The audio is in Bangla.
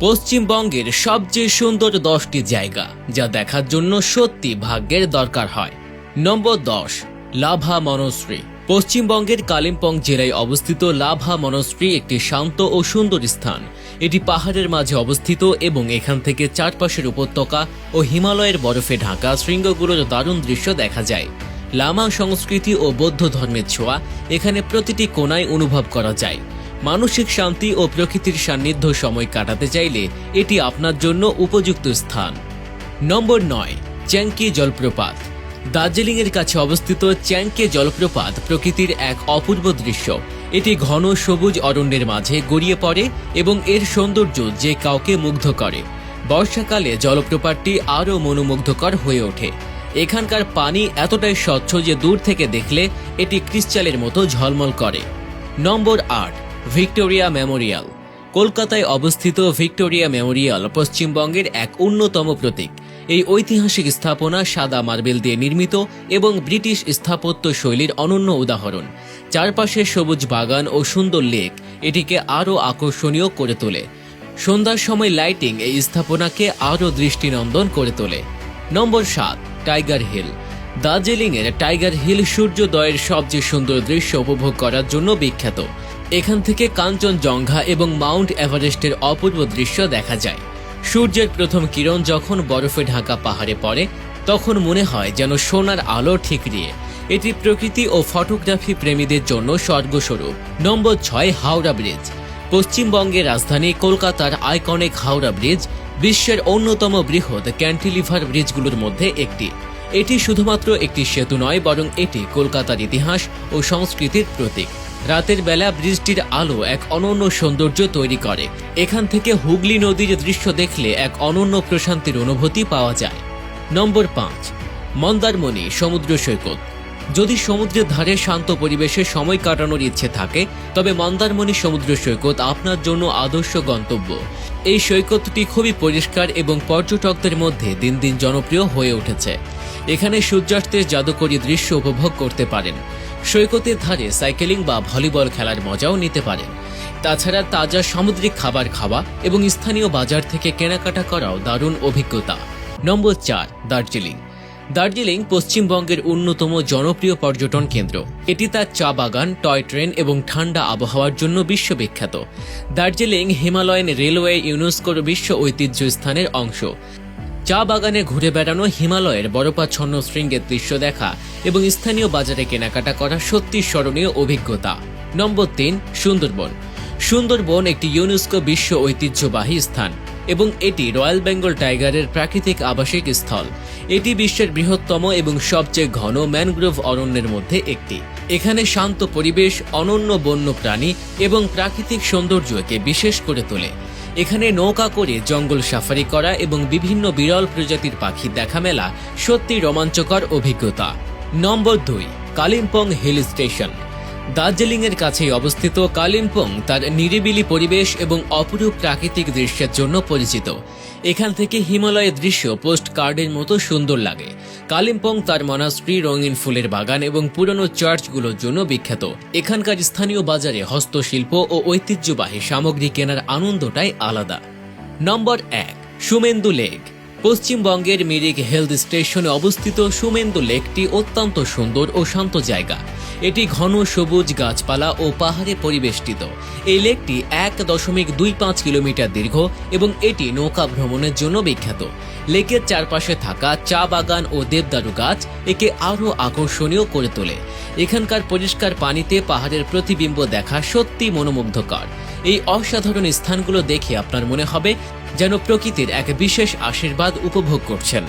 পশ্চিমবঙ্গের সবচেয়ে সুন্দর 10টি জায়গা যা দেখার জন্য সত্যি ভাগ্যের দরকার হয়। নম্বর 10, লাভা মনস্ট্রি। পশ্চিমবঙ্গের কালিম্পং জেলায় অবস্থিত লাভা মনস্ট্রি একটি শান্ত ও সুন্দর স্থান। এটি পাহাড়ের মাঝে অবস্থিত এবং এখান থেকে চারপাশের উপত্যকা ও হিমালয়ের বরফে ঢাকা শৃঙ্গগুলোর দারুণ দৃশ্য দেখা যায়। লামা সংস্কৃতি ও বৌদ্ধ ধর্মের ছোঁয়া এখানে প্রতিটি কোণায় অনুভব করা যায়। মানসিক শান্তি ও প্রকৃতির সান্নিধ্য সময় কাটাতে চাইলে এটি আপনার জন্য উপযুক্ত স্থান। নম্বর 9, চ্যাংকি জলপ্রপাত। দার্জিলিংয়ের কাছে অবস্থিত চ্যাংকে জলপ্রপাত প্রকৃতির এক অপূর্ব দৃশ্য। এটি ঘন সবুজ অরণ্যের মাঝে গড়িয়ে পড়ে এবং এর সৌন্দর্য যে কাউকে মুগ্ধ করে। বর্ষাকালে জলপ্রপাতটি আরও মনোমুগ্ধকর হয়ে ওঠে। এখানকার পানি এতটাই স্বচ্ছ যে দূর থেকে দেখলে এটি ক্রিস্টালের মতো ঝলমল করে। নম্বর 8, ভিক্টোরিয়া মেমোরিয়াল। কলকাতায় অবস্থিত ভিক্টোরিয়া মেমোরিয়াল পশ্চিমবঙ্গের এক অন্যতম প্রতীক। এই ঐতিহাসিক স্থাপনা সাদা মার্বেল দিয়ে নির্মিত এবং ব্রিটিশ স্থাপত্য শৈলীর অনন্য উদাহরণ। চারপাশে সবুজ বাগান ও সুন্দর লেক এটিকে আরও আকর্ষণীয় করে তোলে। সন্ধ্যার সময় লাইটিং এই স্থাপনাকে আরও দৃষ্টিনন্দন করে তোলে। নম্বর 7, টাইগার হিল। দার্জিলিংয়ের টাইগার হিল সূর্যোদয়ের সবচেয়ে সুন্দর দৃশ্য উপভোগ করার জন্য বিখ্যাত। এখান থেকে কাঞ্চনজঙ্ঘা এবং মাউন্ট এভারেস্টের অপূর্ব দৃশ্য দেখা যায়। সূর্যের প্রথম কিরণ যখন বরফে ঢাকা পাহাড়ে পড়ে তখন মনে হয় যেন সোনার আলো ঠিকরিয়ে। এটি প্রকৃতি ও ফটোগ্রাফি প্রেমীদের জন্য স্বর্গস্বরূপ। নম্বর 6, হাওড়া ব্রিজ। পশ্চিমবঙ্গের রাজধানী কলকাতার আইকনিক হাওড়া ব্রিজ বিশ্বের অন্যতম বৃহৎ ক্যান্টিলিভার ব্রিজগুলোর মধ্যে একটি। এটি শুধুমাত্র একটি সেতু নয়, বরং এটি কলকাতার ইতিহাস ও সংস্কৃতির প্রতীক। রাতের বেলা ব্রিজটির আলো এক অনন্য সৌন্দর্য তৈরি করে। এখান থেকে হুগলি নদীর দৃশ্য দেখলে এক অনন্য প্রশান্তির অনুভূতি পাওয়া যায়। নম্বর 5, মন্দারমণি সমুদ্র সৈকত। যদি সমুদ্রের ধারে শান্ত পরিবেশে সময় কাটানোর ইচ্ছে থাকে তবে মন্দারমণি সমুদ্র সৈকত আপনার জন্য আদর্শ গন্তব্য। এই সৈকতটি খুবই পরিষ্কার এবং পর্যটকদের মধ্যে দিন দিন জনপ্রিয় হয়ে উঠেছে। এখানে সূর্যাস্তের জাদুকরী দৃশ্য উপভোগ করতে পারেন। সৈকতের ধারে সাইকেলিং বা ভলিবল খেলার মজাও নিতে পারেন। তাছাড়া তাজা সামুদ্রিক খাবার খাওয়া এবং স্থানীয় বাজার থেকে কেনাকাটা করাও দারুণ অভিজ্ঞতা। নম্বর 4, দার্জিলিং। দার্জিলিং পশ্চিমবঙ্গের অন্যতম জনপ্রিয় পর্যটন কেন্দ্র। এটি তার চা বাগান, টয় ট্রেন এবং ঠান্ডা আবহাওয়ার জন্য বিশ্ববিখ্যাত। দার্জিলিং হিমালয়ান রেলওয়ে ইউনেস্কোর বিশ্ব ঐতিহ্য স্থানের অংশ। চা বাগানে ঘুরে বেড়ানো, হিমালয়ের বরফাচ্ছন্ন শৃঙ্গের দৃশ্য দেখা এবং স্থানীয় বাজারে কেনাকাটা করা সত্যি স্মরণীয় অভিজ্ঞতা। নম্বর 3, সুন্দরবন। সুন্দরবন একটি ইউনেস্কো বিশ্ব ঐতিহ্যবাহী স্থান এবং এটি রয়্যাল বেঙ্গল টাইগারের প্রাকৃতিক আবাসিক স্থল। এটি বিশ্বের বৃহত্তম এবং সবচেয়ে ঘন ম্যানগ্রোভ অরণ্যের মধ্যে একটি। এখানে শান্ত পরিবেশ, অনন্য বন্য প্রাণী এবং প্রাকৃতিক সৌন্দর্যকে বিশেষ করে তোলে। এখানে নৌকা করে জঙ্গল সাফারি করা এবং বিভিন্ন বিরল প্রজাতির পাখি দেখা মেলা সত্যি রোমাঞ্চকর অভিজ্ঞতা। নম্বর 2, কালিম্পং হিল স্টেশন। দার্জিলিংয়ের কাছেই অবস্থিত কালিম্পং তার নিরিবিলি পরিবেশ এবং অপরূপ প্রাকৃতিক দৃশ্যের জন্য পরিচিত। এখান থেকে হিমালয়ের দৃশ্য পোস্ট কার্ডের মতো সুন্দর লাগে। কালিম্পং তার মনাস্ট্রি, রঙিন ফুলের বাগান এবং পুরনো চার্চগুলোর জন্য বিখ্যাত। এখানকার স্থানীয় বাজারে হস্তশিল্প ও ঐতিহ্যবাহী সামগ্রী কেনার আনন্দটাই আলাদা। নম্বর 1, সুমেন্দু লেক। পশ্চিমবঙ্গের মিরিক হেলথ স্টেশনে অবস্থিত সুমেন্দু লেকটি অত্যন্ত সুন্দর ও শান্ত জায়গা। এটি ঘন সবুজ গাছপালা ও পাহাড়ে পরিবেষ্টিত। এই লেকটি 1.25 কিলোমিটার দীর্ঘ এবং এটি নৌকা ভ্রমণের জন্য বিখ্যাত। লেকের চারপাশে থাকা চা বাগান ও দেবদারু গাছ একে আরও আকর্ষণীয় করে তোলে। এখানকার পরিষ্কার পানিতে পাহাড়ের প্রতিবিম্ব দেখা সত্যি মনোমুগ্ধকর। এই অসাধারণ স্থানগুলো দেখে আপনার মনে হবে যেন প্রকৃতির এক বিশেষ আশীর্বাদ উপভোগ করছেন।